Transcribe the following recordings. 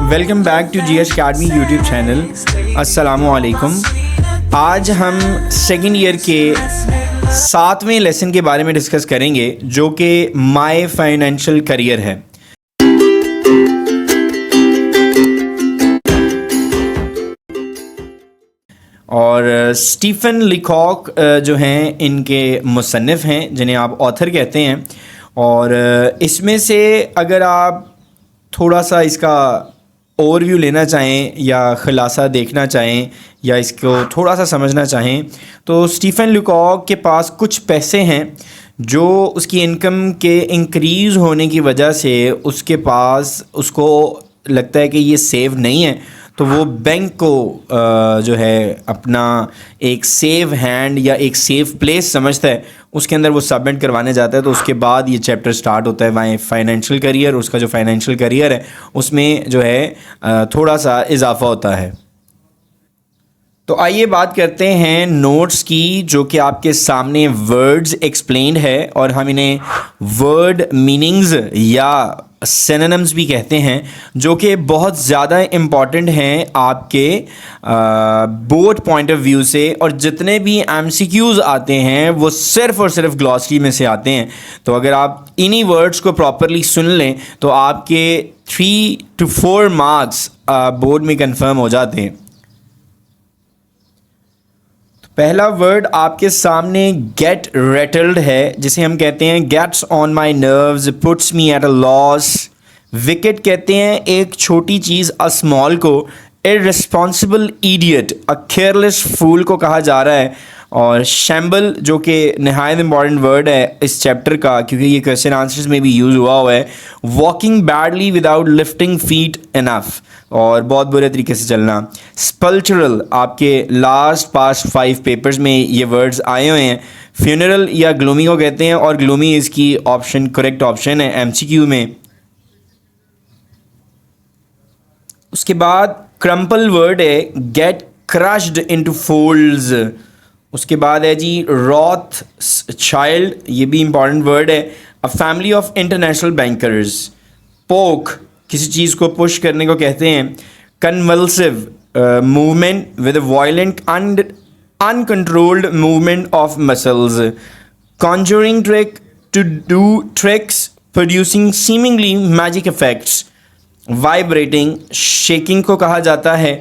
Welcome back to GH academy YouTube channel. अस्सलामुअलैकुम। आज हम सेकेंड ईयर के 7वें लेसन के बारे में डिस्कस करेंगे जो कि माय फाइनेंशियल करियर है। और स्टीफन लिकॉक जो हैं इनके मुसन्निफ़ हैं जिन्हें आप ऑथर कहते हैं। और इसमें से अगर आप थोड़ा सा इसका ओवरव्यू लेना चाहें या ख़ुलासा देखना चाहें या इसको थोड़ा सा समझना चाहें तो स्टीफन लिकॉक के पास कुछ पैसे हैं जो उसकी इनकम के इंक्रीज़ होने की वजह से उसके पास उसको लगता है कि ये सेव नहीं है, तो वो बैंक को जो है अपना एक सेव हैंड या एक सेफ प्लेस समझता है, उसके अंदर वो सबमिट करवाने जाता है। तो उसके बाद ये चैप्टर स्टार्ट होता है माय फाइनेंशियल करियर। उसका जो फाइनेंशियल करियर है उसमें जो है थोड़ा सा इजाफा होता है। तो आइए बात करते हैं नोट्स की, जो कि आपके सामने वर्ड्स एक्सप्लेन्ड है और हम इन्हें वर्ड मीनिंग्स या सिनोनिम्स भी कहते हैं, जो कि बहुत ज़्यादा इम्पॉर्टेंट हैं आपके बोथ पॉइंट ऑफ व्यू से। और जितने भी MCQs आते हैं वो सिर्फ़ और सिर्फ ग्लॉसरी में से आते हैं। तो अगर आप इन्हीं वर्ड्स को प्रॉपरली सुन लें तो आपके 3 to 4 मार्क्स बोर्ड में कंफर्म हो जाते हैं। पहला वर्ड आपके सामने गेट रेटल्ड है, जिसे हम कहते हैं gets on my nerves, puts me at a loss. Wicket कहते हैं एक छोटी चीज़ स्मॉल को। Irresponsible idiot, a careless fool को कहा जा रहा है। और शैम्बल जो कि नहायत इंपॉर्टेंट वर्ड है इस चैप्टर का, क्योंकि ये क्वेश्चन आंसर्स में भी यूज़ हुआ है। Walking badly without lifting feet enough, और बहुत बुरे तरीके से चलना। स्पल्चरल, आपके लास्ट पास्ट 5 पेपर्स में ये वर्ड्स आए हुए हैं। फ्यूनरल या ग्लूमी को कहते हैं, और ग्लूमी इसकी ऑप्शन करेक्ट ऑप्शन है MCQ में। उसके बाद क्रम्पल वर्ड है गेट क्रश्ड इनटू फोल्ड्स। उसके बाद है जी रॉथ चाइल्ड, ये भी इंपॉर्टेंट वर्ड है। A family of international bankers. Poke, किसी चीज़ को पुश करने को कहते हैं। Convulsive movement with violent and uncontrolled movement of muscles. Conjuring trick, to do tricks producing seemingly magic effects. Vibrating, shaking को कहा जाता है।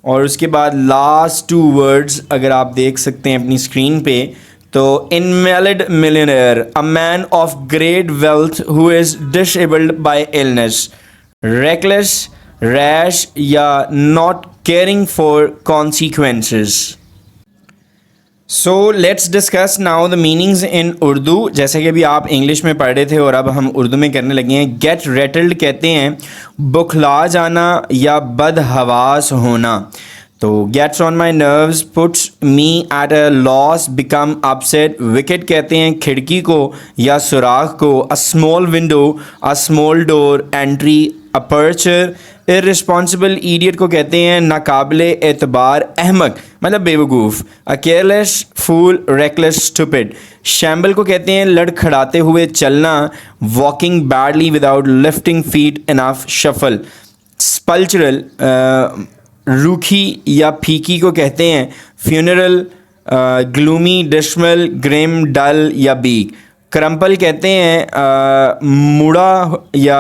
और उसके बाद लास्ट 2 वर्ड्स अगर आप देख सकते हैं अपनी स्क्रीन पे, तो invalid millionaire, a man of great wealth who is disabled by illness. Reckless, rash या not caring for consequences. So let's discuss now the meanings in Urdu. जैसे कि अभी आप इंग्लिश में पढ़ रहे थे और अब हम उर्दू में करने लगे हैं। गेट रेटल्ड कहते हैं बुखला जाना या बदहवास होना। तो gets on my nerves, puts me at a loss, become upset. Wicket कहते हैं खिड़की को या सुराख को। A small window, a small door, entry, aperture. Irresponsible idiot को कहते हैं नाकाबिले एतबार अहमक, मतलब बेवकूफ़। A careless fool, reckless stupid. Shamble को कहते हैं लड़खड़ाते हुए चलना। Walking badly without lifting feet enough, shuffle. Sepulchral, रूखी या फीकी को कहते हैं। Funeral, gloomy, dismal, Grimm, dull या बीक। क्रम्पल कहते हैं मुड़ा या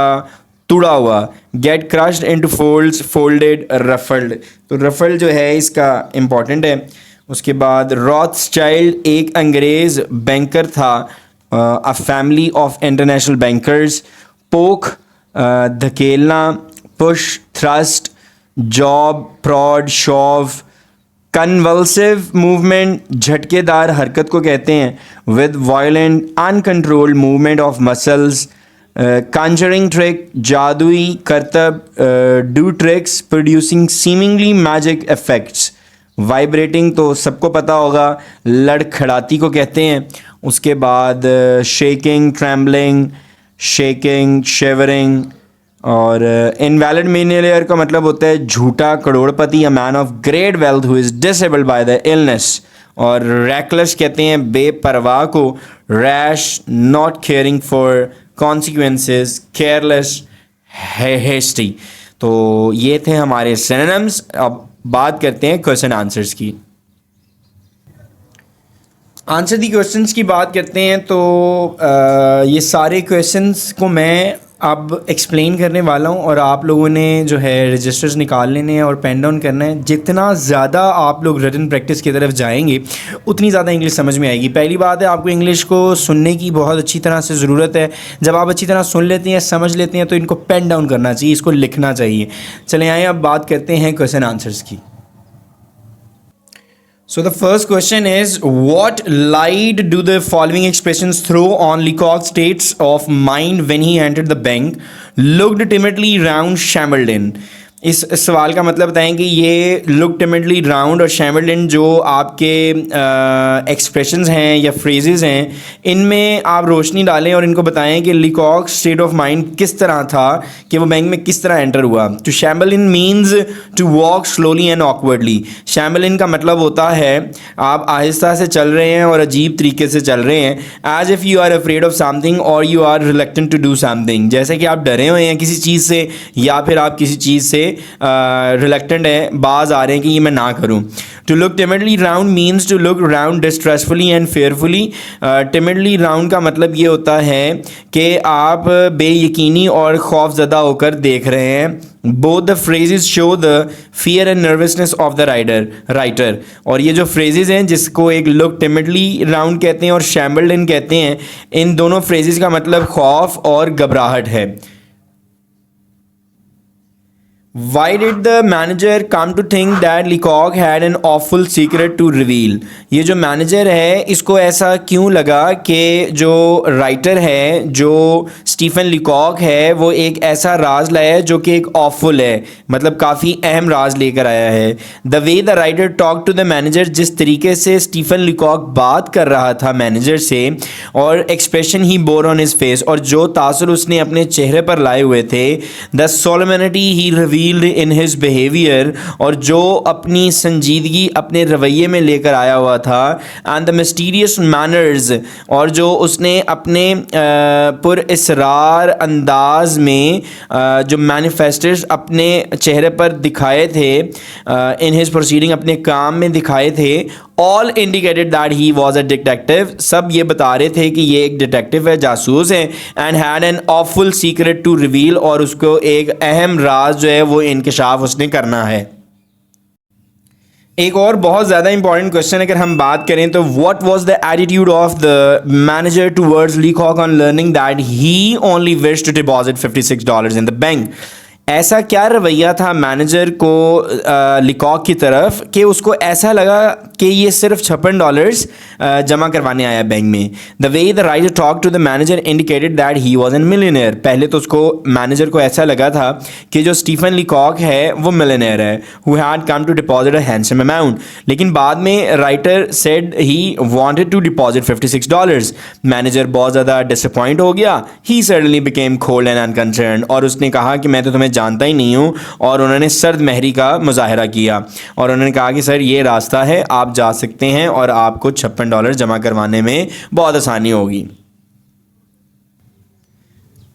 तुड़ा हुआ। Get crushed into folds, folded, ruffled. तो रफल्ड जो है इसका इम्पॉर्टेंट है। उसके बाद रॉथस्चाइल्ड एक अंग्रेज़ बैंकर था। A family of international bankers. Poke, धकेलना। Push, thrust. Job, prod, shove. Convulsive movement, झटकेदार हरकत को कहते हैं। With violent uncontrolled movement of muscles. Conjuring trick, जादुई करतब। Do tricks producing seemingly magic effects. Vibrating तो सबको पता होगा, लड़खड़ाती को कहते हैं। उसके बाद शेकिंग, ट्रैम्बलिंग, शेकिंग, शेवरिंग। और इनवैलिड मिलियनेयर का मतलब होता है झूठा करोड़पति, a man of great wealth who is disabled by the illness. और रैकलेस कहते हैं बेपरवाह को। Rash, not caring for consequences, careless, hasty. तो ये थे हमारे सिनोनिम्स। अब बात करते हैं क्वेश्चन आंसर्स की। आंसर दी क्वेश्चंस की बात करते हैं तो ये सारे क्वेश्चंस को मैं अब एक्सप्लेन करने वाला हूँ और आप लोगों ने जो है रजिस्टर्स निकाल लेने हैं और पेन डाउन करना है। जितना ज़्यादा आप लोग रिटन प्रैक्टिस की तरफ जाएंगे उतनी ज़्यादा इंग्लिश समझ में आएगी। पहली बात है, आपको इंग्लिश को सुनने की बहुत अच्छी तरह से ज़रूरत है। जब आप अच्छी तरह सुन लेते हैं, समझ लेते हैं, तो इनको पेन डाउन करना चाहिए, इसको लिखना चाहिए। चलें आइए अब बात करते हैं क्वेश्चन आंसर्स की। So the first question is, what light do the following expressions throw on Leacock's states of mind when he entered the bank, looked timidly round, shambled in? इस सवाल का मतलब बताएं कि ये लुक टिमिडली राउंड और शैमल्ड इन जो आपके एक्सप्रेशंस हैं या फ्रेजेस हैं, इनमें आप रोशनी डालें और इनको बताएं कि लीकॉक स्टेट ऑफ माइंड किस तरह था, कि वो बैंक में किस तरह एंटर हुआ। To shamble in means to walk slowly and awkwardly. Shamble in का मतलब होता है आप आहिस्ता से चल रहे हैं और अजीब तरीके से चल रहे हैं। As if you are afraid of something और you are reluctant to do something, जैसे कि आप डरे हुए हैं किसी चीज़ से या फिर आप किसी चीज़ से रिलक्टेंट है, बाज आ रहे हैं कि ये मैं ना करूं। To look timidly round means to look round distressfully and fearfully. Timidly round का मतलब ये होता है कि आप बेयकीनी और खौफजदा होकर देख रहे हैं। Both the phrases show the fear and nervousness of the writer. और ये जो फ्रेजेस हैं जिसको एक लुक टिमिडली राउंड कहते हैं और शैम्बल्ड इन कहते हैं, इन दोनों फ्रेजेस का मतलब खौफ और घबराहट है। Why did the manager come to think that Leacock had an awful secret to reveal? ये जो मैनेजर है इसको ऐसा क्यों लगा कि जो राइटर है, जो स्टीफन लीकॉक है, वो एक ऐसा राज लाया है जो कि एक ऑफुल है, मतलब काफ़ी अहम राज लेकर आया है। The way the writer talk to the manager, जिस तरीके से स्टीफन लीकॉक बात कर रहा था मैनेजर से, और expression he bore on his face, और जो तासुर उसने अपने चेहरे पर लाए हुए थे, the solemnity he revealed in his behaviour, और जो अपनी संजीदगी अपने रवैये में लेकर आया हुआ था, एंड द मिस्टीरियस मैनर्स, और जो उसने अपने पुरअसरार अंदाज में जो मैनिफेस्टोस अपने चेहरे पर दिखाए थे, इन हिज प्रोसीडिंग अपने काम में दिखाए थे, all indicated that he was a detective, सब ये बता रहे थे कि ये एक डिटेक्टिव है, जासूस है, and had an awful secret to reveal, और उसको एक अहम राज जो है वो इंकशाफ उसने करना है। एक और बहुत ज़्यादा इंपॉर्टेंट क्वेश्चन अगर हम बात करें तो, what was the attitude of the manager towards Leacock on learning that he only wish to deposit $56 in the bank? ऐसा क्या रवैया था मैनेजर को लीकॉक की तरफ कि उसको ऐसा लगा कि ये सिर्फ $56 जमा करवाने आया बैंक में। The way the writer talk to the manager indicated that he was an millionaire. पहले तो उसको मैनेजर को ऐसा लगा था कि जो स्टीफन लीकॉक है वो मिलियनेयर है, who had come to deposit a handsome amount, लेकिन बाद में writer said he wanted to deposit $56। Manager बहुत ज़्यादा डिसअपॉइंट हो गया। He suddenly became cold and unconcerned, और उसने कहा कि मैं तो तुम्हें जानता ही नहीं हूँ, और उन्होंने सर्द महरी का मुजाहरा किया और उन्होंने कहा कि सर ये रास्ता है, आप जा सकते हैं और आपको $56 जमा करवाने में बहुत आसानी होगी।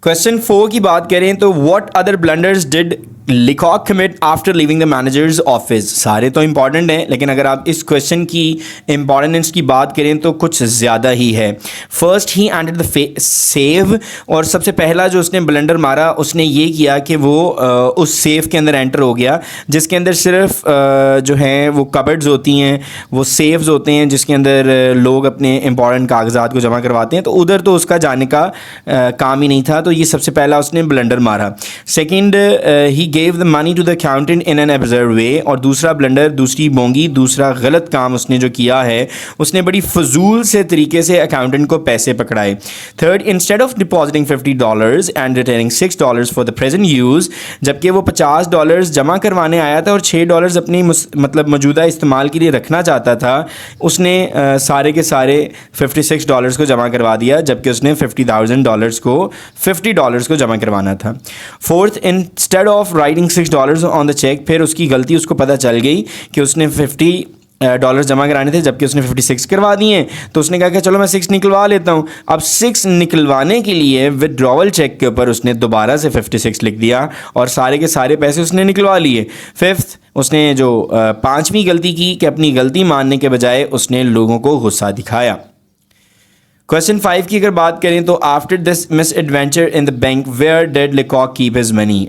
क्वेश्चन 4 की बात करें तो, what other blunders did लीकॉक commit after leaving the managers office? सारे तो इंपॉर्टेंट हैं, लेकिन अगर आप इस क्वेश्चन की इंपॉर्टेंस की बात करें तो कुछ ज़्यादा ही है। First he enter the save, और सबसे पहला जो उसने ब्लंडर मारा उसने ये किया कि वो उस सेफ के अंदर एंटर हो गया, जिसके अंदर सिर्फ जो है वो कबर्ड्स होती हैं, वो सेव्स होते हैं जिसके अंदर लोग अपने इंपॉर्टेंट कागजात को जमा करवाते हैं, तो उधर तो उसका जाने का काम ही नहीं था, तो ये सबसे पहला उसने ब्लंडर मारा। Second, he gave the money to the accountant in an absurd way, और दूसरा ब्लंडर, दूसरी बोंगी, दूसरा गलत काम उसने जो किया है, उसने बड़ी फजूल से तरीके से अकाउंटेंट को पैसे पकड़ाए। Third, instead of depositing $50 and returning $6 for the present use, जबकि वो $50 जमा करवाने आया था और $6 अपनी मतलब मौजूदा इस्तेमाल के लिए रखना चाहता था, उसने सारे के सारे $56 को जमा करवा दिया, जबकि उसने $50,000 को $50 को जमा करवाना था। Fourth, instead of writing $6 on the cheque, फिर उसकी गलती उसको पता चल गई कि उसने डॉलर्स जमा कराने थे, जबकि उसने 56 करवा दिए। तो उसने कहा कि चलो मैं 6 निकलवा लेता हूँ। अब 6 निकलवाने के लिए विड्रॉवल चेक के ऊपर उसने दोबारा से 56 लिख दिया और सारे के सारे पैसे उसने निकलवा लिए। फिफ्थ, उसने जो पांचवी गलती की कि अपनी गलती मानने के बजाय उसने लोगों को गुस्सा दिखाया। क्वेश्चन 5 की अगर बात करें तो after this misadventure in the bank where did Leacock keep his money.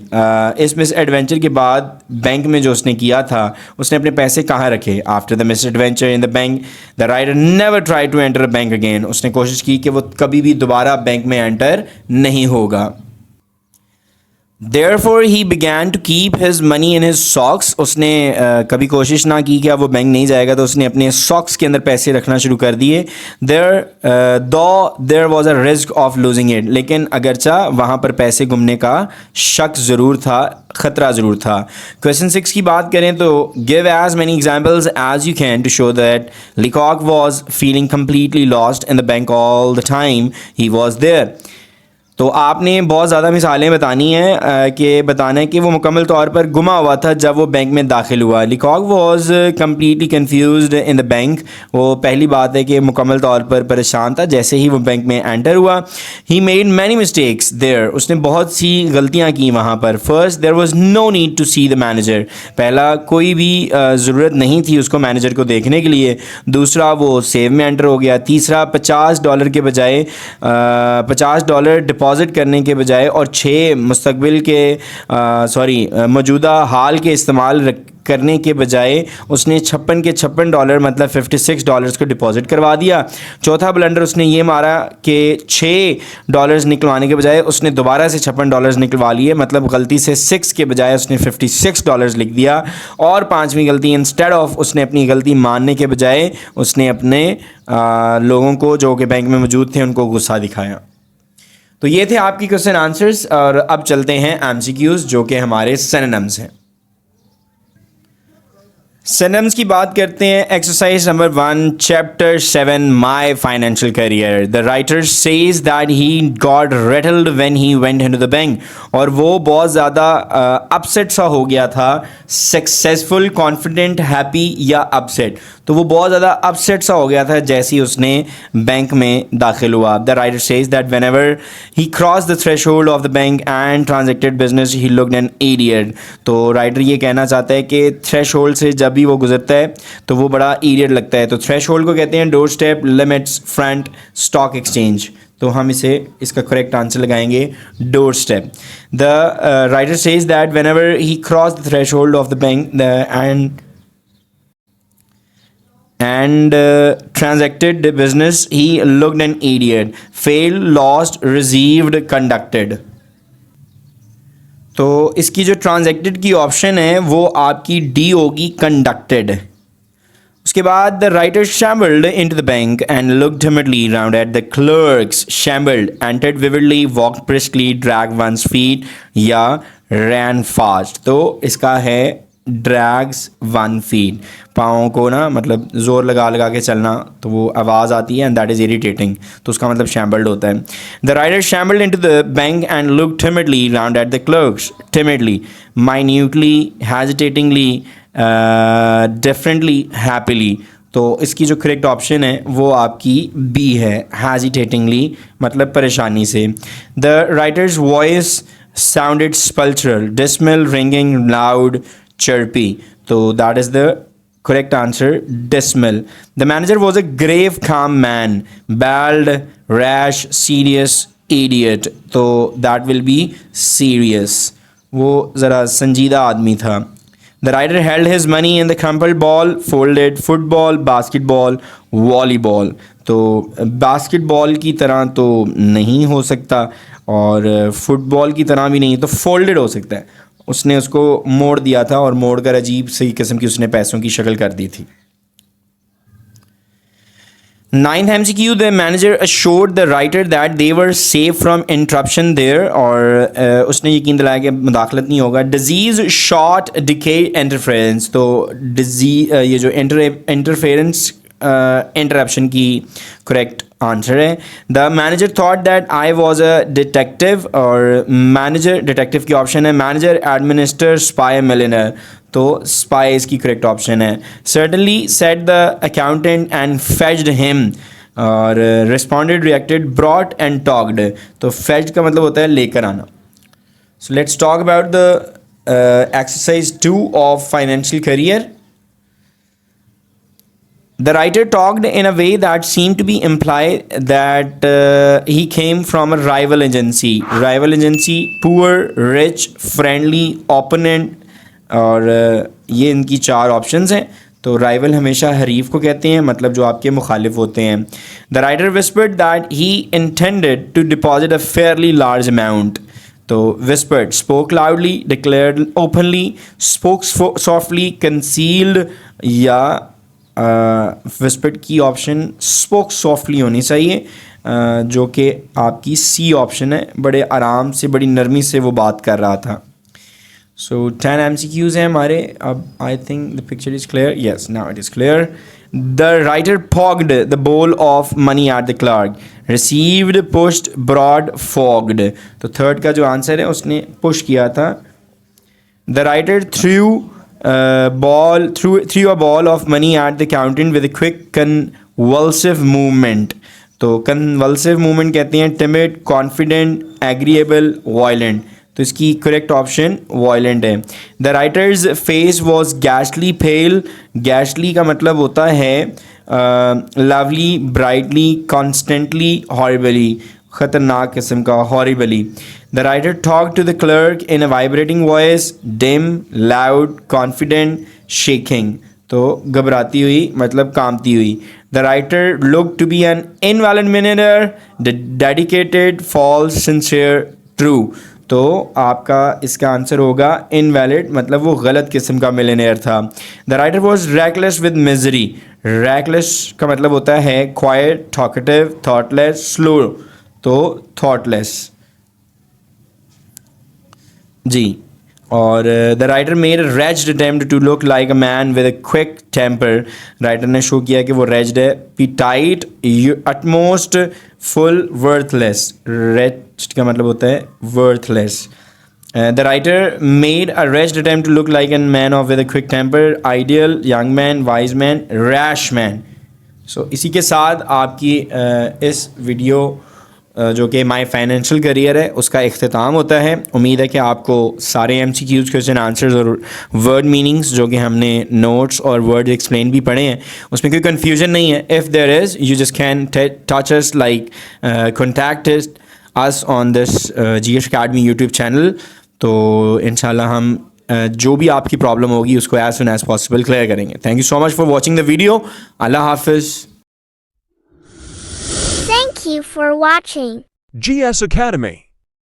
इस मिस एडवेंचर के बाद बैंक में जो उसने किया था उसने अपने पैसे कहाँ रखे। After the misadventure in the bank the writer never try to enter a bank again. उसने कोशिश की कि वो कभी भी दोबारा बैंक में एंटर नहीं होगा। Therefore he began to keep his money in his socks। उसने कभी कोशिश ना की कि अब वो बैंक नहीं जाएगा, तो उसने अपने सॉक्स के अंदर पैसे रखना शुरू कर दिए। There was a risk of losing it। लेकिन अगरचा वहाँ पर पैसे गुमने का शक ज़रूर था, ख़तरा ज़रूर था। क्वेश्चन 6 की बात करें तो give as many examples as you can to show that Leacock was feeling completely lost in the bank all the time he was there। तो आपने बहुत ज़्यादा मिसालें बतानी हैं कि बताना है कि वो मुकम्मल तौर पर गुमा हुआ था जब वो बैंक में दाखिल हुआ। Leacock was completely confused in the bank. वो पहली बात है कि मुकम्मल तौर पर परेशान था जैसे ही वो बैंक में एंटर हुआ। He made many mistakes there. उसने बहुत सी गलतियाँ की वहाँ पर। First, there was no need to see the manager. पहला, कोई भी ज़रूरत नहीं थी उसको मैनेजर को देखने के लिए। दूसरा, वो सेव में एंटर हो गया। तीसरा, $50 के बजाय $50 डिपॉजिट करने के बजाय और 6 मुस्तकबिल के मौजूदा हाल के इस्तेमाल करने के बजाय उसने 56 के $56 मतलब $56 को डिपॉजिट करवा दिया। चौथा ब्लंडर उसने ये मारा कि $6 निकलवाने के बजाय उसने दोबारा से $56 निकलवा लिए, मतलब गलती से 6 के बजाय उसने $56 लिख दिया। और पांचवी गलती, इंस्टेड ऑफ उसने अपनी गलती मानने के बजाय उसने अपने लोगों को जो कि बैंक में मौजूद थे उनको गुस्सा दिखाया। तो ये थे आपकी क्वेश्चन आंसर्स और अब चलते हैं एमसीक्यूज जो कि हमारे सिनोनिम्स हैं। सिनोनिम्स की बात करते हैं। Exercise number 1 chapter 7 my financial career. The writer says that he got rattled when he went into the bank. और वो बहुत ज़्यादा अपसेट सा हो गया था। सक्सेसफुल, कॉन्फिडेंट, हैप्पी या अपसेट। तो वो बहुत ज़्यादा अपसेट सा हो गया था जैसे ही उसने बैंक में दाखिल हुआ। The writer says that whenever he cross the threshold of the bank and transacted business he looked an idiot. तो राइटर ये कहना चाहता है कि थ्रेश होल्ड से जब भी वो गुजरता है तो वो बड़ा इडियट लगता है। तो थ्रेश होल्ड को कहते हैं doorstep, limits, front, stock exchange. तो हम इसका करेक्ट आंसर लगाएंगे doorstep. The writer says that whenever he cross the threshold of the bank and transacted the business he looked an idiot। failed, lost, received, conducted। तो इसकी जो transacted की option है वो आपकी D होगी, conducted. उसके बाद the writer shambled into the bank and looked timidly round at the clerks। Shambled, entered vividly, walked briskly, dragged one's feet या ran fast। तो इसका है ड्रैग्स वन फीट। पाँव को ना मतलब ज़ोर लगा लगा के चलना तो वो आवाज़ आती है एंड दैट इज़ इरिटेटिंग, तो उसका मतलब शैम्बल्ड होता है। The rider shambled into the bank and look timidly round at the clerks. timidly, minutely, hesitatingly, differently, happily। तो इसकी जो करेक्ट ऑप्शन है वो आपकी बी है, hesitatingly मतलब परेशानी से। The writers voice sounded spultural, dismal, ringing, loud, chirpy। तो that is the correct answer, dismal। The manager was a grave, calm man, bald, rash, serious, idiot। तो that will be serious। वो ज़रा संजीदा आदमी था। The writer held his money in the crumpled ball, folded, football, basketball, volleyball। तो basketball की तरह तो नहीं हो सकता और फुटबॉल की तरह भी नहीं, तो फोल्डेड हो सकता है। उसने उसको मोड़ दिया था और मोड़ कर अजीब सी किस्म की उसने पैसों की शक्ल कर दी थी। 9th MCQ, the manager assured the writer that they were safe from interruption there। और उसने यकीन दिलाया कि मुदाखलत नहीं होगा। Disease, short, decay, interference. तो ये जो इंटरफेरेंस इंटरप्शन की करेक्ट आंसर है। The manager thought that I was a detective, और मैनेजर डिटेक्टिव की ऑप्शन है। मैनेजर एडमिनिस्टर स्पाई मिलियनर, तो स्पाई इसकी करेक्ट ऑप्शन है। Certainly said the accountant and fetched him, और responded reacted brought and talked, तो fetched का मतलब होता है लेकर आना। So let's talk about the exercise 2 of financial career. The writer talked in a way that seemed to be implied that he came from a rival agency. Rival agency, poor, rich, friendly, opponent, और ये इनकी 4 options हैं। तो rival हमेशा हरीफ को कहते हैं, मतलब जो आपके मुखालिफ होते हैं। The writer whispered that he intended to deposit a fairly large amount. तो whispered, spoke loudly, declared openly, spoke softly, concealed, या whispered की ऑप्शन spoke softly होनी चाहिए, जो कि आपकी सी ऑप्शन है। बड़े आराम से, बड़ी नरमी से वो बात कर रहा था। सो 10 MCQs हैं हमारे। अब I think the picture is clear. Yes, now it is clear. The writer poked the ball of money at the clerk, received, pushed, prod, poked, तो थर्ड का जो आंसर है उसने पुश किया था। The writer threw a ball of money at the accountant with a quick convulsive movement, तो convulsive movement कहते हैं टिमिड, कॉन्फिडेंट, एग्रीएबल, वायलेंट, तो इसकी करेक्ट ऑप्शन वायलेंट है। द राइटर्स फेस वॉज गैशली पेल, गैशली का मतलब होता है लवली, ब्राइटली, कॉन्स्टेंटली, हॉरिबली, ख़तरनाक किस्म का, horribly. The writer talk to the clerk in a vibrating voice, dim, loud, confident, shaking, तो घबराती हुई मतलब कांपती हुई। The writer look to be an invalid millionaire, dedicated, false, sincere, true, तो आपका इसका आंसर होगा इनवैलिड, मतलब वो गलत किस्म का मिलियनेयर था। The writer was reckless with misery, reckless का मतलब होता है क्वाइट, टॉकेटिव, थॉटलेस, स्लो, तो थॉटलेस जी। और the writer made raised attempt to look like a man with a quick temper, writer ने शो किया कि वो रेज्ड है। Petite, utmost, full, worthless, raised का मतलब होता है worthless. The writer made a raised attempt to look like an man of with a quick temper, ideal, young man, wise man, rash man. So इसी के साथ आपकी इस वीडियो जो कि माई फाइनेंशियल करियर है उसका इख्तिताम होता है। उम्मीद है कि आपको सारे MCQs क्वेश्चन आंसर्स और वर्ड मीनिंग्स जो कि हमने नोट्स और वर्ड एक्सप्लेन भी पढ़े हैं उसमें कोई कन्फ्यूजन नहीं है। If there is, you just can touch us, like contact us on this GS Academy YouTube channel. तो इंशाल्लाह हम जो भी आपकी प्रॉब्लम होगी उसको as soon as possible clear करेंगे। Thank you so much for watching the video. अल्लाह हाफिज़। Thank you for watching GS Academy.